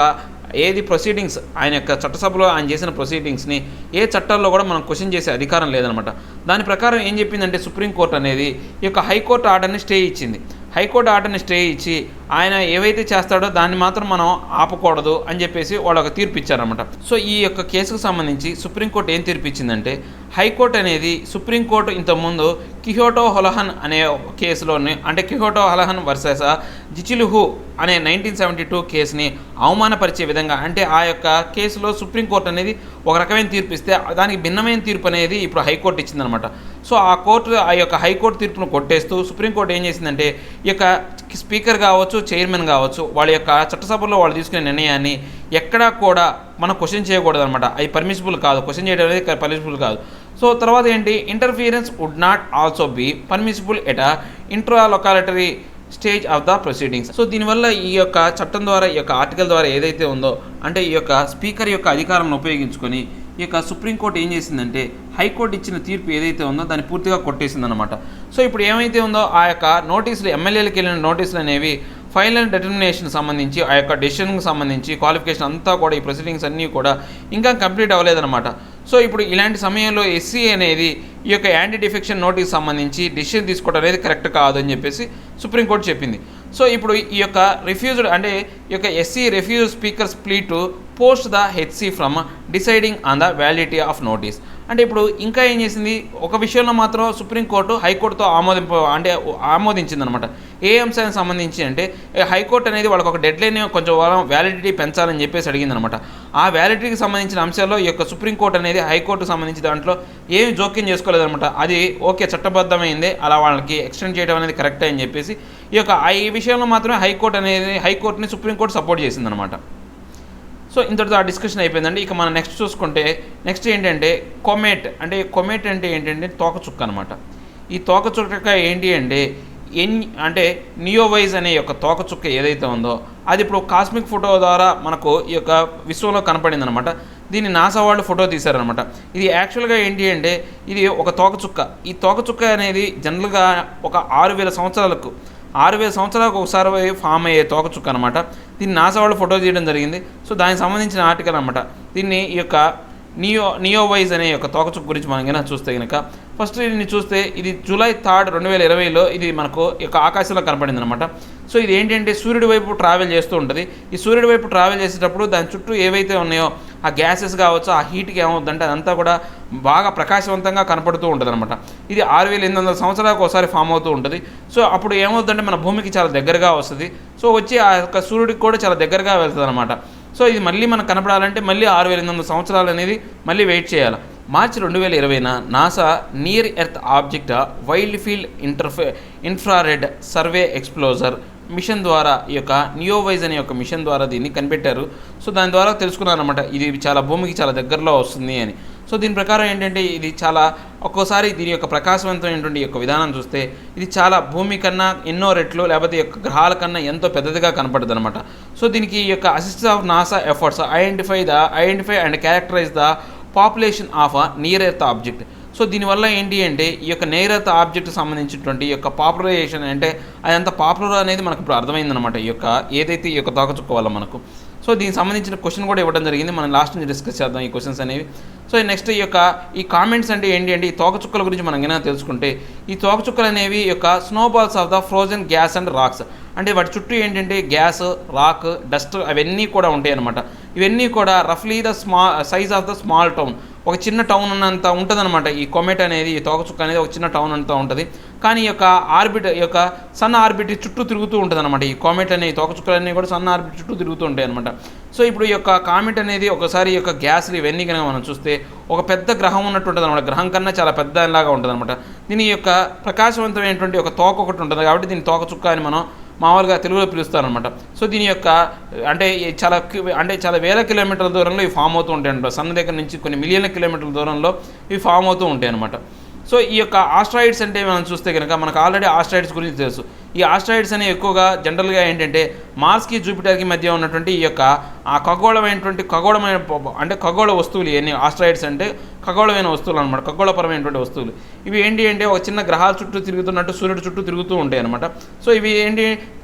ఏది ప్రొసీడింగ్స్ ఆయన యొక్క చట్టసభలో ఆయన చేసిన ప్రొసీడింగ్స్ని ఏ చట్టాల్లో కూడా మనం క్వశ్చన్ చేసే అధికారం లేదనమాట. దాని ప్రకారం ఏం చెప్పిందంటే సుప్రీంకోర్టు అనేది ఈ యొక్క హైకోర్టు ఆర్డర్ని స్టే ఇచ్చింది. హైకోర్టు ఆర్డర్ని స్టే ఇచ్చి ఆయన ఏవైతే చేస్తాడో దాన్ని మాత్రం మనం ఆపకూడదు అని చెప్పేసి వాళ్ళు ఒక తీర్పు ఇచ్చారనమాట. సో ఈ యొక్క కేసుకు సంబంధించి సుప్రీంకోర్టు ఏం తీర్పు ఇచ్చిందంటే హైకోర్టు అనేది సుప్రీంకోర్టు ఇంతకుముందు కిహోటో హొలహన్ అనే కేసులోని అంటే కిహోటో హొలహన్ వర్సెస్ జిచిలుహు అనే 1972 కేసుని అవమానపరిచే విధంగా అంటే ఆ యొక్క కేసులో సుప్రీంకోర్టు అనేది ఒక రకమైన తీర్పు ఇస్తే దానికి భిన్నమైన తీర్పు అనేది ఇప్పుడు హైకోర్టు ఇచ్చిందనమాట. సో ఆ యొక్క హైకోర్టు తీర్పును కొట్టేస్తూ సుప్రీంకోర్టు ఏం చేసిందంటే ఈ యొక్క స్పీకర్ కావచ్చు, చైర్మన్ కావచ్చు, వాళ్ళ యొక్క చట్టసభలో వాళ్ళు తీసుకునే నిర్ణయాన్ని ఎక్కడా కూడా మనం క్వశ్చన్ చేయకూడదు అనమాట. అది పర్మిసిబుల్ కాదు, క్వశ్చన్ చేయడం అనేది పర్మిసిబుల్ కాదు. సో తర్వాత ఏంటి, interference would not also be permissible at interlocutory stage of the proceedings. So దీనివల్ల ఈ యొక్క చట్టం ద్వారా ఈ యొక్క ఆర్టికల్ ద్వారా ఏదైతే ఉందో అంటే ఈ యొక్క స్పీకర్ యొక్క అధికారాన్ని ఉపయోగించుకొని ఈ యొక్క సుప్రీంకోర్టు ఏం చేసిందంటే హైకోర్టు ఇచ్చిన తీర్పు ఏదైతే ఉందో దాన్ని పూర్తిగా కొట్టేసిందనమాట. సో ఇప్పుడు ఏమైతే ఉందో ఆ యొక్క నోటీసులు ఎమ్మెల్యేలకు వెళ్ళిన నోటీసులు అనేవి ఫైనల్ డిటర్మినేషన్ సంబంధించి ఆ యొక్క డెసిషన్కి సంబంధించి క్వాలిఫికేషన్ అంతా కూడా ఈ ప్రొసీడింగ్స్ అన్నీ కూడా ఇంకా కంప్లీట్ అవ్వలేదన్నమాట. సో ఇప్పుడు ఇలాంటి సమయంలో ఎస్సీ అనేది ఈ యొక్క యాంటీ డిఫెక్షన్ నోటీస్ సంబంధించి డెసిషన్ తీసుకోవడం అనేది కరెక్ట్ కాదు అని చెప్పేసి సుప్రీంకోర్టు చెప్పింది. సో ఇప్పుడు ఈ యొక్క రిఫ్యూజ్డ్ అంటే ఈ యొక్క SC refuse speakers plea to post the HC from deciding on the validity of notice. అంటే ఇప్పుడు ఇంకా ఏం చేసింది, ఒక విషయంలో మాత్రం సుప్రీంకోర్టు హైకోర్టుతో ఆమోదించిందనమాట. ఏ అంశానికి సంబంధించి అంటే హైకోర్టు అనేది వాళ్ళకి ఒక డెడ్ లైన్ కొంచెం వ్యాలిడిటీ పెంచాలని చెప్పేసి అడిగిందనమాట. ఆ వ్యాలిడిటీకి సంబంధించిన అంశాల్లో ఈ యొక్క సుప్రీంకోర్టు అనేది హైకోర్టుకు సంబంధించి దాంట్లో ఏమి జోక్యం చేసుకోలేదనమాట. అది ఓకే చట్టబద్ధమైంది, అలా వాళ్ళకి ఎక్స్టెండ్ చేయడం అనేది కరెక్టే అని చెప్పేసి ఈ విషయంలో మాత్రమే హైకోర్టుని సుప్రీంకోర్టు సపోర్ట్ చేసిందనమాట. సో ఇంతటితో ఆ డిస్కషన్ అయిపోయిందండి. ఇక మనం నెక్స్ట్ చూసుకుంటే నెక్స్ట్ ఏంటంటే కొమెట్ అంటే ఏంటంటే తోకచుక్క అనమాట. ఈ తోకచుక్క ఏంటి అంటే నియోవైజ్ అనే యొక్క తోకచుక్క ఏదైతే ఉందో అది ఇప్పుడు కాస్మిక్ ఫోటో ద్వారా మనకు ఈ యొక్క విశ్వంలో కనపడింది అనమాట. దీన్ని నాసా వాళ్ళు ఫోటో తీశారనమాట. ఇది యాక్చువల్గా ఏంటి అంటే ఇది ఒక తోకచుక్క. ఈ తోకచుక్క అనేది జనరల్గా ఒక 6,000 సంవత్సరాలకు ఒకసారి ఫామ్ అయ్యే తోకచుక్క అనమాట. దీన్ని నాసా వాళ్ళు ఫోటో తీయడం జరిగింది. సో దానికి సంబంధించిన ఆర్టికల్ అనమాట. దీన్ని ఈ యొక్క నియోవైజ్ అనే యొక్క తోకచుక్క గురించి మనం కనుక చూస్తే కనుక ఫస్ట్ దీన్ని చూస్తే ఇది జూలై 3, 2020లో ఇది మనకు యొక్క ఆకాశంలో కనపడింది అనమాట. సో ఇది ఏంటంటే సూర్యుడి వైపు ట్రావెల్ చేస్తూ ఉంటుంది. ఈ సూర్యుడి వైపు ట్రావెల్ చేసేటప్పుడు దాని చుట్టూ ఏవైతే ఉన్నాయో ఆ గ్యాసెస్ కావచ్చు, ఆ హీట్కి ఏమవుతుందంటే అదంతా కూడా బాగా ప్రకాశవంతంగా కనపడుతూ ఉంటుంది అనమాట. ఇది 6,800 సంవత్సరాలకు ఒకసారి ఫామ్ అవుతూ ఉంటుంది. సో అప్పుడు ఏమవుతుందంటే మన భూమికి చాలా దగ్గరగా వస్తుంది. సో వచ్చి ఆ యొక్క సూర్యుడికి కూడా చాలా దగ్గరగా వెళ్తుంది అనమాట. సో ఇది మళ్ళీ మనకు కనపడాలంటే మళ్ళీ 6,800 సంవత్సరాలు అనేది మళ్ళీ వెయిట్ చేయాలి. మార్చి 2020న NASA near earth object wide field infrared survey explorer mission ద్వారా ఈ యొక్క నియోవైజ్ అనే యొక్క మిషన్ ద్వారా దీన్ని కనిపెట్టారు. సో దాని ద్వారా తెలుసుకున్నారన్నమాట ఇది చాలా భూమికి చాలా దగ్గరలో వస్తుంది అని. సో దీని ప్రకారం ఏంటంటే ఇది చాలా ఒక్కోసారి దీని యొక్క ప్రకాశవంతమైనటువంటి యొక్క విధానం చూస్తే ఇది చాలా భూమి కన్నా ఎన్నో రెట్లు లేకపోతే యొక్క గ్రహాల కన్నా ఎంతో పెద్దదిగా కనపడుతుంది అనమాట. సో దీనికి ఈ యొక్క assist of NASA efforts identify and characterise the population of near earth object. So దీనివల్ల ఏంటి అంటే ఈ యొక్క నియర్ ఎర్త్ ఆబ్జెక్ట్కి సంబంధించినటువంటి ఈ యొక్క పాపులరైజేషన్ అంటే అది ఎంత పాపులర్ అనేది మనకు ఇప్పుడు అర్థమైందనమాట ఈ యొక్క ఏదైతే ఈ యొక్క తోకచుక్క వల్ల మనకు. సో దీనికి సంబంధించిన క్వశ్చన్ కూడా ఇవ్వడం జరిగింది. మనం లాస్ట్ నుంచి డిస్కస్ చేద్దాం ఈ క్వశ్చన్స్ అనేవి. సో నెక్స్ట్ ఈ కామెంట్స్ అంటే ఏంటి అంటే ఈ తోకచుక్కల గురించి మనం ఏమైనా తెలుసుకుంటే ఈ తోకచుక్కలు అనేవి ఈ యొక్క snowballs of the frozen gas and rocks అంటే వాటి చుట్టూ ఏంటంటే గ్యాస్, రాక్, డస్ట్ అవన్నీ కూడా ఉంటాయి అన్నమాట. ఇవన్నీ కూడా రఫ్లీ the size of the small town ఒక చిన్న టౌన్ ఉన్నంత ఉంటుంది అనమాట. ఈ కొమెట్ అనేది ఈ తోకచుక్క అనేది ఒక చిన్న టౌన్ అంతా ఉంటుంది. కానీ ఈ యొక్క సన్ ఆర్బిట్ చుట్టూ తిరుగుతూ ఉంటుంది అనమాట. ఈ కామెట్ అనే తోకచుక్కలన్నీ కూడా సన్ ఆర్బిట్ చుట్టూ తిరుగుతూ ఉంటాయి అనమాట. సో ఇప్పుడు ఈ యొక్క కామెట్ అనేది ఒకసారి ఈ యొక్క గ్యాస్లు ఇవన్నీ కనుక మనం చూస్తే ఒక పెద్ద గ్రహం ఉన్నట్టు ఉంటుంది అనమాట. గ్రహం కన్నా చాలా పెద్దలాగా ఉంటుంది అనమాట. దీని యొక్క ప్రకాశవంతమైనటువంటి ఒక తోక ఒకటి ఉంటుంది కాబట్టి దీని తోకచుక్క అని మనం మామూలుగా తెలుగులో పిలుస్తారనమాట. సో దీని యొక్క అంటే చాలా వేల కిలోమీటర్ల దూరంలో ఇవి ఫామ్ అవుతూ ఉంటాయి అనమాట. సన్ దగ్గర నుంచి కొన్ని మిలియన్ల కిలోమీటర్ల దూరంలో ఇవి ఫామ్ అవుతూ ఉంటాయి అనమాట. సో ఈ యొక్క ఆస్ట్రాయిడ్స్ అంటే మనం చూస్తే కనుక మనకు ఆల్రెడీ ఆస్ట్రాయిడ్స్ గురించి తెలుసు. ఈ ఆస్ట్రాయిడ్స్ అనేవి ఎక్కువగా జనరల్గా ఏంటంటే మార్స్కి జూపిటర్కి మధ్య ఉన్నటువంటి ఈ యొక్క ఆ ఖగోళ వస్తువులు ఇవన్నీ ఆస్ట్రాయిడ్స్ అంటే ఖగోళమైన వస్తువులు అనమాట, ఖగోళపరమైనటువంటి వస్తువులు. ఇవి ఏంటి అంటే ఒక చిన్న గ్రహాల చుట్టూ తిరుగుతున్నట్టు సూర్యుడు చుట్టూ తిరుగుతూ ఉంటాయి అనమాట. సో ఇవి ఏంటి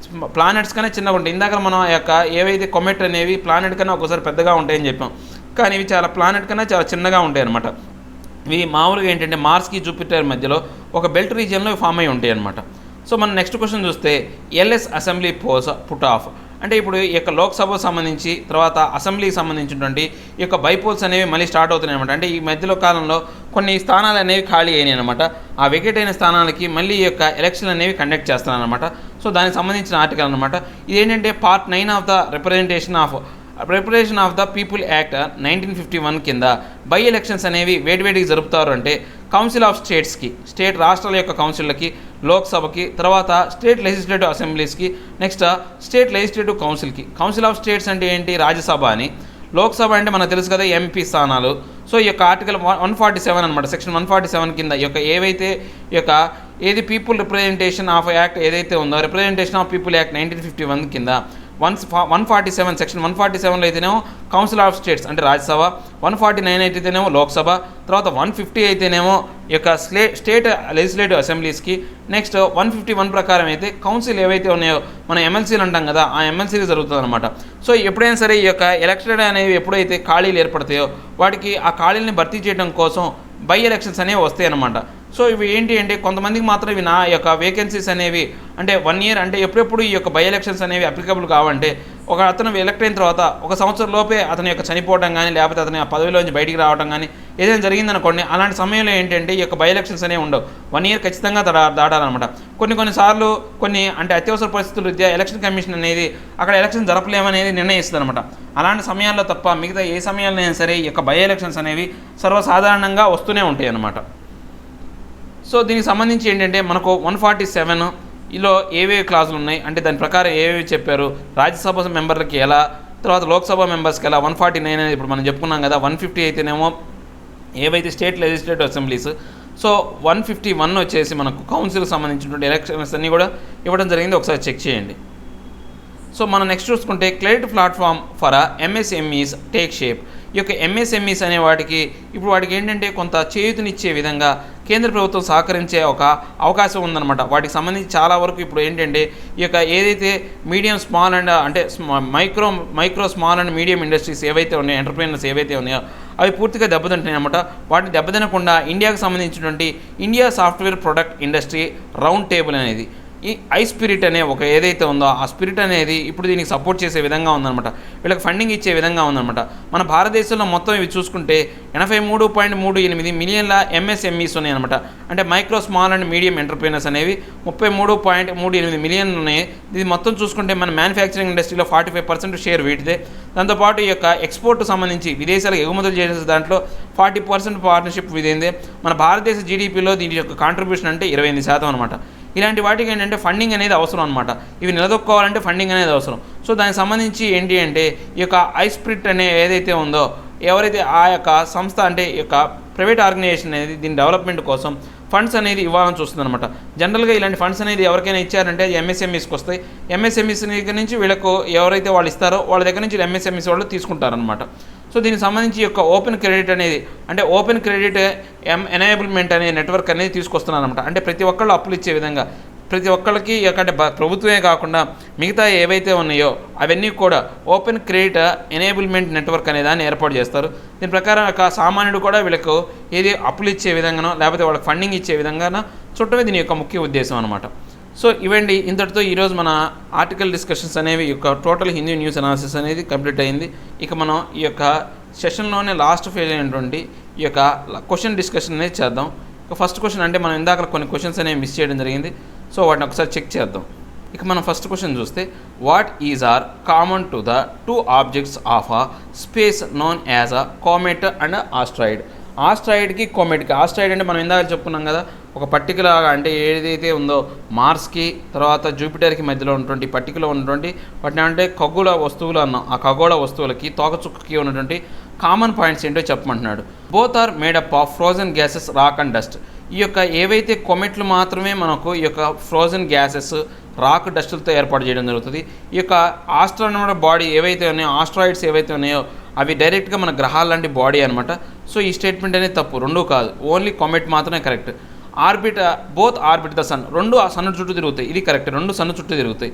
ప్లానెట్స్ కన్నా చిన్నగా ఉంటాయి. ఇందాక మనం ఆ యొక్క ఏవైతే కొమెట్ అనేవి ప్లానెట్ కన్నా ఒకసారి పెద్దగా ఉంటాయని చెప్పాం, కానీ ఇవి చాలా ప్లానెట్ కన్నా చాలా చిన్నగా ఉంటాయి అనమాట. ఇవి మామూలుగా ఏంటంటే మార్స్కి జూపిటర్ మధ్యలో ఒక బెల్ట్ రీజియన్లో ఫామ్ అయి ఉంటాయి అనమాట. సో మనం నెక్స్ట్ క్వశ్చన్ చూస్తే ఎల్ఎస్ అసెంబ్లీ పుట్ ఆఫ్ అంటే ఇప్పుడు ఈ యొక్క లోక్సభకు సంబంధించి తర్వాత అసెంబ్లీకి సంబంధించినటువంటి ఈ యొక్క బైపోల్స్ అనేవి మళ్ళీ స్టార్ట్ అవుతున్నాయి అనమాట. అంటే ఈ మధ్యలో కాలంలో కొన్ని స్థానాలు అనేవి ఖాళీ అయినాయి అనమాట. ఆ వెకేట్ అయిన స్థానాలకి మళ్ళీ ఈ యొక్క ఎలక్షన్ అనేవి కండక్ట్ చేస్తున్నాను అనమాట. సో దానికి సంబంధించిన ఆర్టికల్ అనమాట. ఇదేంటంటే part 9 of the representation of the people act 1951 కింద బై ఎలక్షన్స్ అనేవి వేడివేడికి జరుపుతారు. అంటే కౌన్సిల్ ఆఫ్ స్టేట్స్కి, స్టేట్ రాష్ట్రాల యొక్క కౌన్సిళ్ళకి, లోక్సభకి, తర్వాత state legislative అసెంబ్లీస్కి, next state legislative కౌన్సిల్కి. Council of states అంటే ఏంటి? రాజ్యసభ అని. లోక్సభ అంటే మనకు తెలుసు కదా, ఎంపీ స్థానాలు. సో ఈ యొక్క ఆర్టికల్ 147 అనమాట, సెక్షన్ 147 కింద ఈ యొక్క ఏది పీపుల్ రిప్రజెంటేషన్ ఆఫ్ యాక్ట్ ఏదైతే ఉందో, రిప్రజెంటేషన్ ఆఫ్ పీపుల్ యాక్ట్ 1951 కింద 147 సెక్షన్ 147లో అయితేనేమో కౌన్సిల్ ఆఫ్ స్టేట్స్ అంటే రాజ్యసభ, 149 అయితేనేమో లోక్సభ, తర్వాత 150 అయితేనేమో ఈ యొక్క స్టేట్ లెజిస్లేటివ్ అసెంబ్లీస్కి, నెక్స్ట్ 151 ప్రకారం అయితే కౌన్సిల్ ఏవైతే ఉన్నాయో మనం ఎమ్మెల్సీలు అంటాం కదా, ఆ ఎమ్మెల్సీలు జరుగుతుంది అనమాట. సో ఎప్పుడైనా సరే ఈ యొక్క ఎలక్షన్ అనేవి ఎప్పుడైతే ఖాళీలు ఏర్పడతాయో వాటికి ఆ ఖాళీలని భర్తీ చేయడం కోసం బై ఎలక్షన్స్ అనేవి వస్తాయి అన్నమాట. సో ఇవి ఏంటి అంటే కొంతమందికి మాత్రం ఇవి నా యొక్క వేకెన్సీస్ అనేవి అంటే 1 ఇయర్ అంటే ఎప్పుడెప్పుడు ఈ యొక్క బై ఎలక్షన్స్ అనేవి అప్లికబుల్ కావంటే ఒక అతను ఎలక్ట్ అయిన తర్వాత 1 సంవత్సరం లోపే అతని యొక్క చనిపోవడం కానీ లేకపోతే అతని ఆ పదవిలోంచి బయటికి రావడం కానీ ఏదైనా జరిగిందనుకోండి, అలాంటి సమయంలో ఏంటంటే ఈ యొక్క బై ఎలక్షన్స్ అనేవి ఉండవు. 1 ఇయర్ ఖచ్చితంగా దాటాలన్నమాట. కొన్నిసార్లు అంటే అత్యవసర పరిస్థితుల రీత్యా ఎలక్షన్ కమిషన్ అనేది అక్కడ ఎలక్షన్ జరపలేమనేది నిర్ణయిస్తుంది అనమాట. అలాంటి సమయాల్లో తప్ప మిగతా ఏ సమయాల్లో అయినా సరే ఈ యొక్క బై ఎలక్షన్స్ అనేవి సర్వసాధారణంగా వస్తూనే ఉంటాయి అన్నమాట. సో దీనికి సంబంధించి ఏంటంటే మనకు 147 ఇలా ఏవేవి క్లాజులు ఉన్నాయి అంటే దాని ప్రకారం ఏవేవి చెప్పారు, రాజ్యసభ మెంబర్లకి ఎలా, తర్వాత లోక్సభ మెంబర్స్కి ఎలా. 149 అనేది ఇప్పుడు మనం చెప్పుకున్నాం కదా, 150 అయితేనేమో ఏవైతే స్టేట్ లెజిస్లేటివ్ అసెంబ్లీస్. సో 151 వచ్చేసి మనకు కౌన్సిల్కి సంబంధించినటువంటి ఎలక్షన్స్ అన్నీ కూడా ఇవ్వడం జరిగింది, ఒకసారి చెక్ చేయండి. సో మనం నెక్స్ట్ చూసుకుంటే credit platform for MSMEs take shape. ఈ యొక్క ఎంఎస్ఎంఈస్ అనే వాటికి ఏంటంటే కొంత చేయూతనిచ్చే విధంగా కేంద్ర ప్రభుత్వం సహకరించే ఒక అవకాశం ఉందన్నమాట. వాటికి సంబంధించి చాలా వరకు ఇప్పుడు ఏంటంటే ఈ యొక్క ఏదైతే మీడియం స్మాల్ అండ్ అంటే micro small and medium industries ఏవైతే ఉన్నాయో, ఎంటర్ప్రైనర్స్ ఏవైతే ఉన్నాయో అవి పూర్తిగా దెబ్బతింటున్నాయి అన్నమాట. వాటిని దెబ్బతినకుండా ఇండియాకు సంబంధించినటువంటి India software product industry round table అనేది ఈ ఐస్పిరిట్ అనే ఒక ఏదైతే ఉందో ఆ స్పిరిట్ అనేది ఇప్పుడు దీనికి సపోర్ట్ చేసే విధంగా ఉందన్నమాట, వీళ్ళకి ఫండింగ్ ఇచ్చే విధంగా ఉందన్నమాట. మన భారతదేశంలో మొత్తం ఇవి చూసుకుంటే 83.38 మిలియన్ల ఎంఎస్ఎంఈస్ ఉన్నాయన్నమాట. అంటే micro small and medium entrepreneurs అనేవి 33.38 మిలియన్లు ఉన్నాయి. ఇది మొత్తం చూసుకుంటే మన మ్యానుఫ్యాక్చరింగ్ ఇండస్ట్రీలో 45% షేర్ వీటిదే. దాంతోపాటు ఈ యొక్క ఎక్స్పోర్ట్ సంబంధించి విదేశాలకు ఎగుమతులు చేసే దాంట్లో 40% పార్ట్నర్షిప్ ఇదేందే. మన భారతదేశ జీడిపిలో దీని యొక్క కాంట్రిబ్యూషన్ అంటే 28% అనమాట. ఇలాంటి వాటికి ఏంటంటే ఫండింగ్ అనేది అవసరం అనమాట. ఇవి నిలదొక్కోవాలంటే ఫండింగ్ అనేది అవసరం. సో దానికి సంబంధించి ఏంటి అంటే ఈ యొక్క ఐస్పిరిట్ అనే ఏదైతే ఉందో, ఎవరైతే ఆ యొక్క సంస్థ అంటే ఈ యొక్క ప్రైవేట్ ఆర్గనైజేషన్ అనేది దీని డెవలప్మెంట్ కోసం ఫండ్స్ అనేది ఇవ్వాలని చూస్తుంది అనమాట. జనరల్గా ఇలాంటి ఫండ్స్ అనేది ఎవరికైనా ఇచ్చారంటే ఎంఎస్ఎంఈస్కి వస్తాయి. ఎంఎస్ఎంఈస్ దగ్గర నుంచి వీళ్ళకు ఎవరైతే వాళ్ళు ఇస్తారో వాళ్ళ దగ్గర నుంచి ఎంఎస్ఎంఈస్ వాళ్ళు తీసుకుంటారనమాట. సో దీనికి సంబంధించి యొక్క ఓపెన్ క్రెడిట్ అనేది అంటే ఓపెన్ క్రెడిట్ ఎనేబుల్మెంట్ అనే నెట్వర్క్ అనేది తీసుకొస్తున్నారనమాట. అంటే ప్రతి ఒక్కళ్ళు అప్పులు ఇచ్చే విధంగా ప్రతి ఒక్కళ్ళకి అంటే ప్రభుత్వమే కాకుండా మిగతా ఏవైతే ఉన్నాయో అవన్నీ కూడా ఓపెన్ క్రెడిట్ ఎనేబుల్మెంట్ నెట్వర్క్ అనే దాన్ని ఏర్పాటు చేస్తారు. దీని ప్రకారం ఒక సామాన్యుడు కూడా వీళ్ళకు ఏది అప్పులు ఇచ్చే విధంగానో లేకపోతే వాళ్ళకి ఫండింగ్ ఇచ్చే విధంగానో చూడటమే దీని యొక్క ముఖ్య ఉద్దేశం అనమాట. సో ఇవండి ఇంతటితో ఈరోజు మన ఆర్టికల్ డిస్కషన్స్ అనేవి యొక్క టోటల్ హిందీ న్యూస్ అనాలిసిస్ అనేది కంప్లీట్ అయింది. ఇక మనం ఈ యొక్క సెషన్లోనే లాస్ట్ ఫేజ్ అయినటువంటి ఈ యొక్క క్వశ్చన్ డిస్కషన్ అనేది చేద్దాం. ఇక ఫస్ట్ క్వశ్చన్ అంటే మనం ఇందాక కొన్ని క్వశ్చన్స్ అనేవి మిస్ చేయడం జరిగింది. సో వాటిని ఒకసారి చెక్ చేద్దాం. ఇక మనం ఫస్ట్ క్వశ్చన్ చూస్తే what is are common to the 2 objects of a space known as a comet and asteroid. ఆస్ట్రాయిడ్కి కామెట్కి, ఆస్ట్రాయిడ్ అంటే మనం ఇందాక చెప్పుకున్నాం కదా ఒక పర్టికులర్ అంటే ఏదైతే ఉందో మార్స్కి తర్వాత జూపిటర్కి మధ్యలో ఉన్నటువంటి పర్టికులర్ ఉన్నటువంటి వాటిని అంటే ఖగోళ వస్తువులు అన్నాం. ఆ ఖగోళ వస్తువులకి తోకచుక్కకి ఉన్నటువంటి కామన్ పాయింట్స్ ఏంటో చెప్పమంటున్నాడు. Both are made up of frozen gases, rock and dust. ఈ యొక్క ఏవైతే కొమెట్లు మాత్రమే మనకు ఈ యొక్క ఫ్రోజన్ గ్యాసెస్, రాక్, డస్టులతో ఏర్పాటు చేయడం జరుగుతుంది. ఈ యొక్క ఆస్ట్రానమర్ బాడీ ఏవైతే ఉన్నాయో, ఆస్ట్రాయిడ్స్ ఏవైతే ఉన్నాయో అవి డైరెక్ట్గా మన గ్రహాల లాంటి బాడీ అనమాట. సో ఈ స్టేట్మెంట్ అనేది తప్పు, రెండూ కాదు, ఓన్లీ కొమెట్ మాత్రమే correct. Both orbit the sun, రెండు ఆ సన్ చుట్టూ తిరుగుతాయి, ఇది కరెక్ట్, రెండు సన్ చుట్టూ తిరుగుతాయి.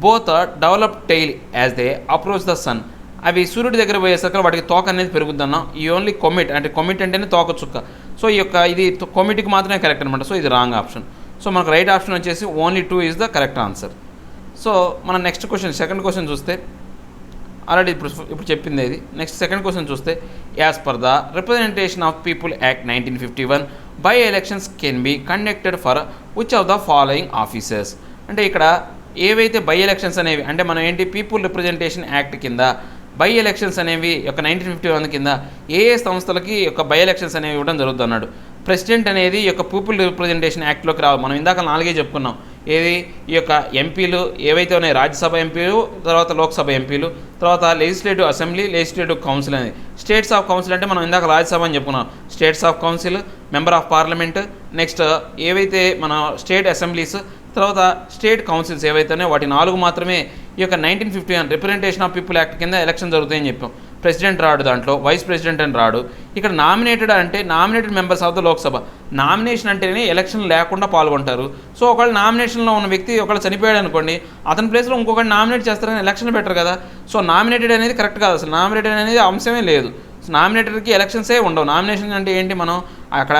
Both develop tail as they approach the sun, అవి సూర్యుడి దగ్గర పోయేసరికి వాటికి తోక అనేది పెరుగుతున్నాం. ఈ ఓన్లీ కొమిట్ అంటే కొమిట్ అంటేనే తోక చుక్క. సో ఈ యొక్క ఇది కొమిట్కి మాత్రమే కరెక్ట్ అనమాట. సో ఇది రాంగ్ ఆప్షన్. సో మనకు రైట్ ఆప్షన్ వచ్చేసి only 2 is the correct answer. So మన నెక్స్ట్ క్వశ్చన్, సెకండ్ క్వశ్చన్ చూస్తే ఆల్రెడీ ఇప్పుడు చెప్పింది ఇది. నెక్స్ట్ సెకండ్ క్వశ్చన్ చూస్తే, as per the representation of people act 1951 by elections can be conducted for which of the following officers. అంటే ఇక్కడ ఏవైతే బై ఎలక్షన్స్ అనేవి అంటే మనం ఏంటి పీపుల్ రిప్రజెంటేషన్ యాక్ట్ కింద బై ఎలక్షన్స్ అనేవి యొక్క 1951 కింద ఏ సంస్థలకి యొక్క బై ఎలక్షన్స్ అనేవి ఇవ్వడం జరుగుతుంది అన్నాడు. ప్రెసిడెంట్ అనేది ఈ యొక్క పీపుల్ రిప్రజెంటేషన్ యాక్ట్లోకి రావు. మనం ఇందాక 4 చెప్పుకున్నాం. ఏది ఈ యొక్క ఎంపీలు ఏవైతే ఉన్నాయో, రాజ్యసభ ఎంపీలు, తర్వాత లోక్సభ ఎంపీలు, తర్వాత లెజిస్లేటివ్ అసెంబ్లీ, లెజిస్లేటివ్ కౌన్సిల్ అనేది. స్టేట్స్ ఆఫ్ కౌన్సిల్ అంటే మనం ఇందాక రాజ్యసభ అని చెప్పుకున్నాం. States of council, member of parliament, next ఏవైతే మన స్టేట్ అసెంబ్లీస్, తర్వాత స్టేట్ కౌన్సిల్స్ ఏవైతే ఉన్నాయో వాటి 4 మాత్రమే ఈ యొక్క 1951 రిప్రజెంటేషన్ ఆఫ్ పీపుల్ యాక్ట్ కింద ఎలక్షన్ జరుగుతాయని చెప్పాం. ప్రెసిడెంట్ రాడు, దాంట్లో వైస్ ప్రెసిడెంట్ అని రాడు. ఇక్కడ నామినేటెడ్ అంటే nominated members of the Lok Sabha. Nomination అంటేనే ఎలక్షన్ లేకుండా పాల్గొంటారు. సో ఒకళ్ళు నామినేషన్లో ఉన్న వ్యక్తి ఒకళ్ళు చనిపోయాడు అనుకోండి, అతని ప్లేస్లో ఇంకొకటి నామినేట్ చేస్తారని ఎలక్షన్ బెటర్ కదా. సో నామినేటెడ్ అనేది కరెక్ట్ కాదు, అసలు నామినేటెడ్ అనేది అంశమే లేదు. నామినేటెడ్కి ఎలక్షన్సే ఉండవు. నామినేషన్ అంటే ఏంటి, మనం అక్కడ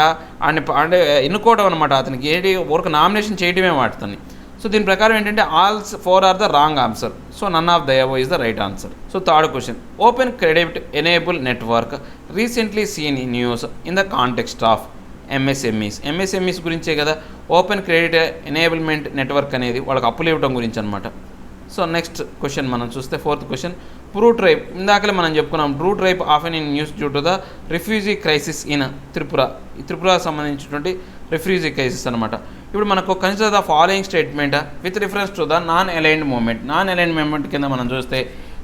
అంటే ఎన్నుకోవడం అనమాట. అతనికి ఏంటి ఊరికి నామినేషన్ చేయడమే వాటిని. సో దీని ప్రకారం ఏంటంటే all 4 are the wrong answer. So none of the above is the right answer. So third question, open credit enable network recently seen in news in the context of MSMEs. MSMEs గురించే కదా ఓపెన్ క్రెడిట్ ఎనేబుల్మెంట్ నెట్వర్క్ అనేది, వాళ్ళకి అప్పులు ఇవ్వడం గురించి అనమాట. సో నెక్స్ట్ క్వశ్చన్ మనం చూస్తే ఫోర్త్ క్వశ్చన్, బ్రూట్ రైప్. ఇందాకలే మనం చెప్పుకున్నాం బ్రూట్ రైప్ often in news due to the refugee crisis in Tripura. ఈ త్రిపురకు సంబంధించినటువంటి రిఫ్యూజీ క్రైసిస్ అనమాట. ఇప్పుడు మనకు consider the following statement with reference to the non aligned movement. Non aligned movement కింద మనం చూస్తే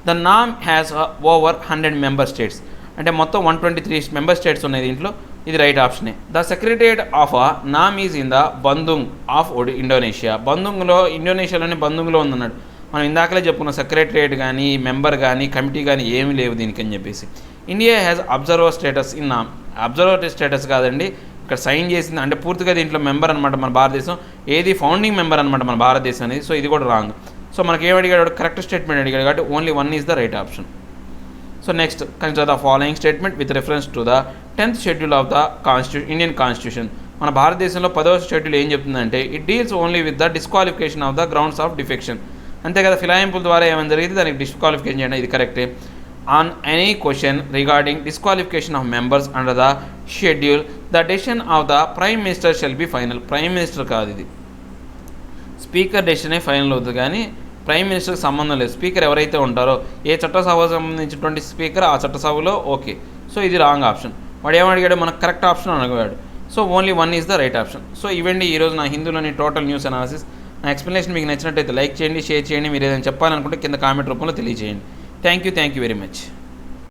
the NAM has over 100 member states. అంటే మొత్తం 123 మెంబర్ స్టేట్స్ ఉన్నాయి దీంట్లో. ఇది రైట్ ఆప్షనే. The secretariat of NAM is in the Bandung of Indonesia. బందుంగ్లో, ఇండోనేషియాలోని బందుంగ్లో ఉందన్నాడు. మనం ఇందాకలే చెప్పుకున్న సెక్రటరియట్ కానీ, మెంబర్ కానీ, కమిటీ కానీ ఏమీ లేవు దీనికి అని చెప్పేసి. India has observer status in NAM. Observer status కాదండి, ఇక్కడ సైన్ చేసింది అంటే పూర్తిగా దీంట్లో మెంబర్ అనమాట మన భారతదేశం. ఏది ఫౌండింగ్ మెంబర్ అనమాట మన భారతదేశం అనేది. సో ఇది కూడా రాంగ్. సో మనకి ఏం అడిగాడు, కరెక్ట్ స్టేట్మెంట్ అడిగాడు కాబట్టి only 1 is the right option. So next, consider the following statement with reference to the 10th schedule of the Indian constitution. మన భారతదేశంలో 10వ షెడ్యూల్ ఏం చెప్తుందంటే, it deals only with the disqualification of the grounds of defection. అంతే కదా, ఫిలాయింపుల ద్వారా ఏమైనా జరిగితే దానికి డిస్క్వాలిఫికేషన్ చేయడం, ఇది కరెక్టే. On any question regarding disqualification of members under the schedule the decision of the prime minister shall be final. Prime minister కాదు, ఇది స్పీకర్ డెసిషనే ఫైనల్ అవుతుంది కానీ ప్రైమ్ మినిస్టర్కి సంబంధం లేదు. స్పీకర్ ఎవరైతే ఉంటారో, ఏ చట్టసభకు సంబంధించినటువంటి స్పీకర్ ఆ చట్టసభలో ఓకే. సో ఇది రాంగ్ ఆప్షన్. వాడు ఏమడిగాడు, మనకు కరెక్ట్ ఆప్షన్ అడిగాడు. So only 1 is the right option. So ఇవండి ఈరోజు నా హిందూలోని టోటల్ న్యూస్ అనాలిసిస్. నా ఎక్స్ప్లెనేషన్ మీకు నచ్చినట్టయితే లైక్ చేయండి, షేర్ చేయండి. మీరు ఏదైనా చెప్పాలనుకుంటే కింద కామెంట్ రూపంలో తెలియజేయండి. Thank you very much.